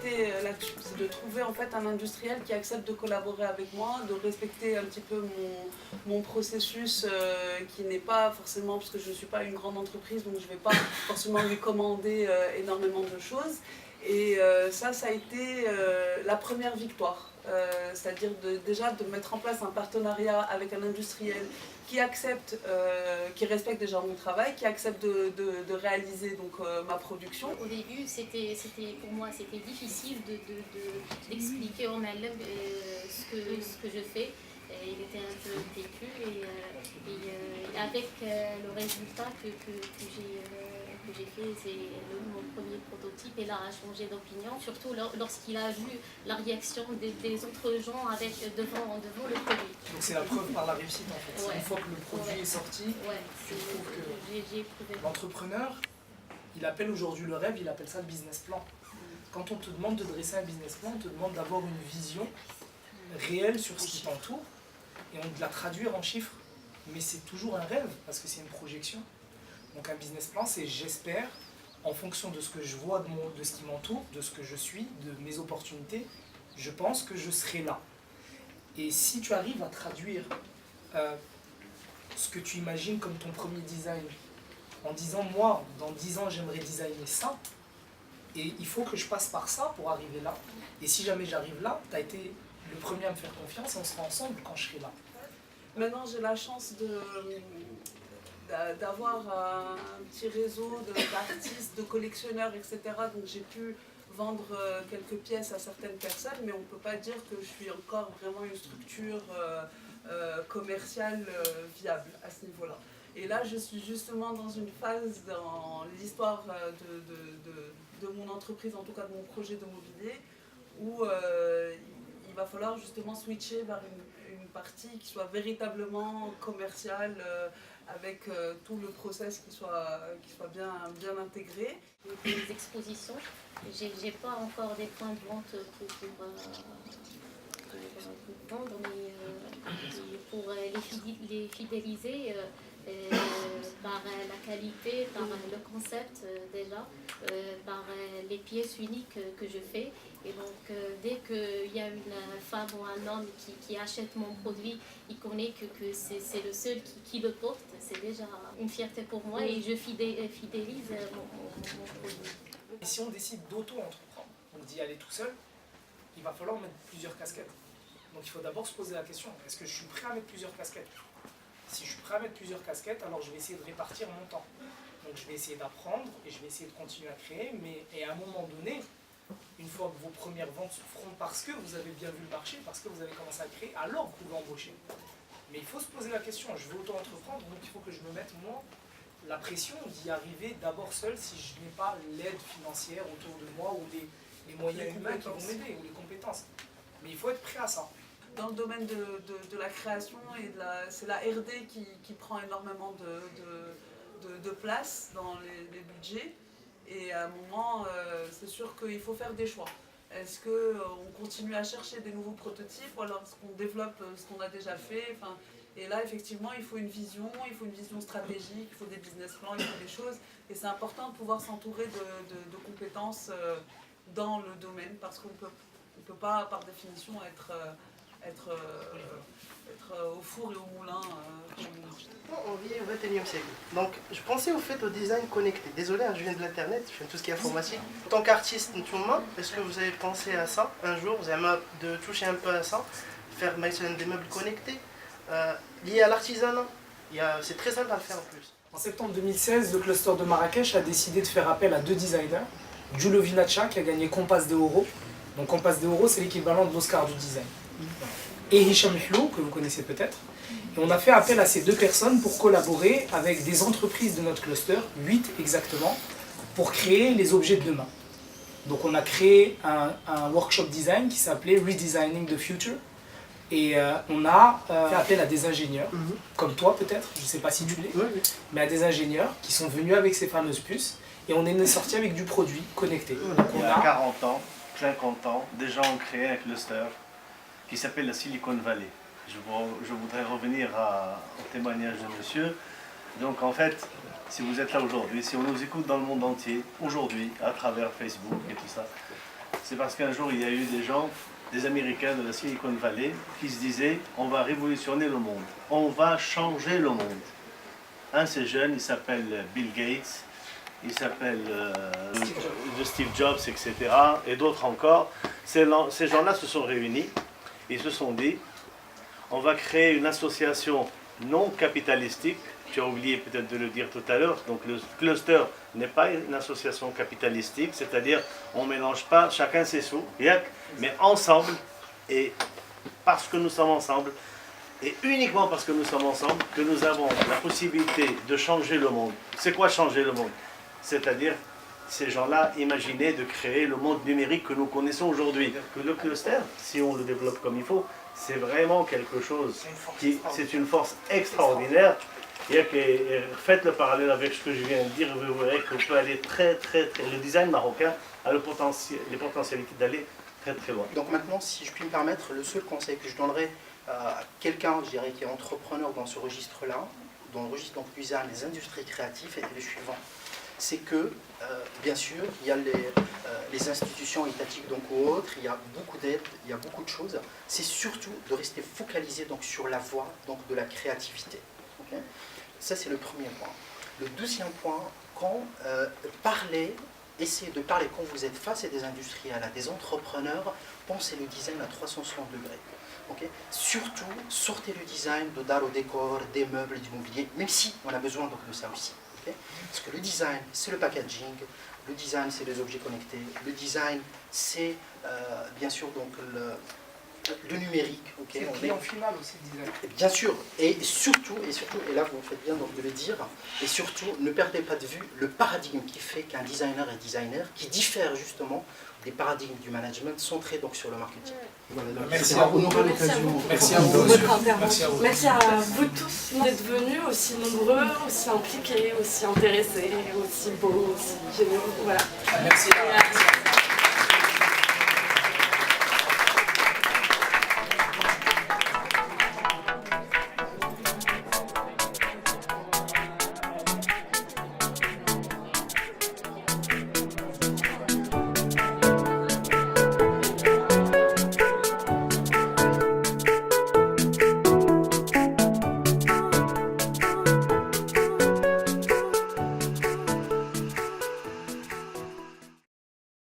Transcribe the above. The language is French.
été c'est de trouver en fait un industriel qui accepte de collaborer avec moi, de respecter un petit peu mon processus qui n'est pas forcément, parce que je ne suis pas une grande entreprise, donc je ne vais pas forcément lui commander énormément de choses. Et ça a été la première victoire. C'est-à-dire déjà de mettre en place un partenariat avec un industriel qui accepte, qui respecte déjà mon travail, qui accepte de réaliser donc, ma production. Au début, pour moi, c'était difficile d'expliquer au Malem ce que je fais. Il était un peu têtu et avec le résultat que j'ai fait, c'est mon premier prototype, et là a changé d'opinion, surtout lorsqu'il a vu la réaction des autres gens devant le produit. Donc c'est la preuve par la réussite en fait. Ouais. Une fois que le produit est sorti, tu trouves que l'entrepreneur, il appelle aujourd'hui le rêve, il appelle ça le business plan. Quand on te demande de dresser un business plan, on te demande d'avoir une vision réelle sur ce qui t'entoure et on de la traduire en chiffres. Mais c'est toujours un rêve parce que c'est une projection. Donc un business plan, c'est j'espère, en fonction de ce que je vois, de ce qui m'entoure, de ce que je suis, de mes opportunités, je pense que je serai là. Et si tu arrives à traduire ce que tu imagines comme ton premier design, en disant moi, dans 10 ans, j'aimerais designer ça, et il faut que je passe par ça pour arriver là. Et si jamais j'arrive là, tu as été le premier à me faire confiance, on sera ensemble quand je serai là. Maintenant, j'ai la chance d'avoir un petit réseau d'artistes, de collectionneurs, etc. Donc j'ai pu vendre quelques pièces à certaines personnes, mais on ne peut pas dire que je suis encore vraiment une structure commerciale viable à ce niveau-là. Et là, je suis justement dans une phase dans l'histoire de mon entreprise, en tout cas de mon projet de mobilier, où il va falloir justement switcher vers une partie qui soit véritablement commerciale, avec tout le process qui soit bien intégré. Les expositions, j'ai pas encore des points de vente pour vendre, mais pour les fidéliser par la qualité, par le concept déjà, par les pièces uniques que je fais. Et donc dès qu'il y a une femme ou un homme qui achète mon produit, il connaît que c'est le seul qui le porte, c'est déjà une fierté pour moi et je fidélise mon produit. Et si on décide d'auto-entreprendre, donc d'y aller tout seul, il va falloir mettre plusieurs casquettes. Donc il faut d'abord se poser la question, est-ce que je suis prêt à mettre plusieurs casquettes? Si je suis prêt à mettre plusieurs casquettes, alors je vais essayer de répartir mon temps. Donc je vais essayer d'apprendre et je vais essayer de continuer à créer, et à un moment donné, une fois que vos premières ventes se feront parce que vous avez bien vu le marché, parce que vous avez commencé à créer, alors vous pouvez embaucher. Mais il faut se poser la question, je veux auto-entreprendre, donc il faut que je me mette, moi, la pression d'y arriver d'abord seul si je n'ai pas l'aide financière autour de moi ou les moyens humains qui vont m'aider, ou les compétences. Mais il faut être prêt à ça. Dans le domaine de la création, c'est la R&D qui prend énormément de place dans les budgets. Et à un moment, c'est sûr qu'il faut faire des choix. Est-ce qu'on continue à chercher des nouveaux prototypes ou alors est-ce qu'on développe ce qu'on a déjà fait? Et là, effectivement, il faut une vision stratégique, il faut des business plans, il faut des choses. Et c'est important de pouvoir s'entourer de compétences dans le domaine parce qu'on ne peut pas, par définition, être au four et au moulin. On vit au XXIe siècle. Donc, je pensais au design connecté. Désolé, je viens de l'internet, je fais tout ce qui est informatique. En tant qu'artiste, est-ce que vous avez pensé à ça un jour? Vous avez de toucher un peu à ça, faire des meubles connectés liés à l'artisanat? C'est très simple à le faire en plus. En septembre 2016, le cluster de Marrakech a décidé de faire appel à 2 designers. Giulio Vinaccia, qui a gagné Compass de Oro. Donc Compass de Oro, c'est l'équivalent de l'Oscar du design. Et Hicham Hlou, que vous connaissez peut-être. Et on a fait appel à ces 2 personnes pour collaborer avec des entreprises de notre cluster, 8 exactement, pour créer les objets de demain. Donc on a créé un workshop design qui s'appelait Redesigning the Future. Et on a fait appel à des ingénieurs, comme toi peut-être, je ne sais pas si tu l'es, mais à des ingénieurs qui sont venus avec ces fameuses puces. Et on est sorti avec du produit connecté. Donc Il y a 40 ans, 50 ans, des gens ont créé un cluster qui s'appelle la Silicon Valley. Je voudrais revenir au témoignage de monsieur. Donc en fait, si vous êtes là aujourd'hui, si on nous écoute dans le monde entier, aujourd'hui, à travers Facebook et tout ça, c'est parce qu'un jour il y a eu des gens, des Américains de la Silicon Valley, qui se disaient on va révolutionner le monde, on va changer le monde. Un de ces jeunes, il s'appelle Bill Gates, il s'appelle Steve Jobs, etc. et d'autres encore. Ces gens-là se sont réunis et se sont dit on va créer une association non capitalistique. Tu as oublié peut-être de le dire tout à l'heure. Donc le cluster n'est pas une association capitalistique, c'est-à-dire on ne mélange pas chacun ses sous, mais ensemble, et parce que nous sommes ensemble, et uniquement parce que nous sommes ensemble, que nous avons la possibilité de changer le monde. C'est quoi changer le monde? C'est-à-dire, ces gens-là imaginaient de créer le monde numérique que nous connaissons aujourd'hui. Le cluster, si on le développe comme il faut, c'est vraiment quelque chose c'est une force extraordinaire. Faites le parallèle avec ce que je viens de dire, vous verrez qu'on peut aller très. Le design marocain a les potentialités d'aller très loin. Donc maintenant, si je puis me permettre, le seul conseil que je donnerais à quelqu'un, je dirais, qui est entrepreneur dans ce registre-là, dans le registre donc design des industries créatives, est le suivant. C'est que, bien sûr, il y a les institutions étatiques donc, ou autres, il y a beaucoup d'aides, il y a beaucoup de choses. C'est surtout de rester focalisé donc, sur la voie donc, de la créativité. Okay? Ça, c'est le premier point. Le deuxième point, essayez de parler quand vous êtes face à des industriels, à des entrepreneurs, pensez le design à 360 degrés. Okay? Surtout, sortez le design de d'art au décor, des meubles, du mobilier, même si on a besoin donc, de ça aussi. Okay? Parce que le design, c'est le packaging, le design, c'est les objets connectés, le design, c'est bien sûr donc, le numérique. Okay? C'est le client final aussi, le design. Bien sûr, et surtout, et là vous faites bien donc, de le dire, et surtout, ne perdez pas de vue le paradigme qui fait qu'un designer est designer, qui diffère justement des paradigmes du management centrés donc, sur le marketing. Voilà, merci à vous. Merci à vous. Votre intervention. Merci à vous tous d'être venus aussi nombreux, aussi impliqués, aussi intéressés, aussi beaux, aussi généreux. Voilà. Merci.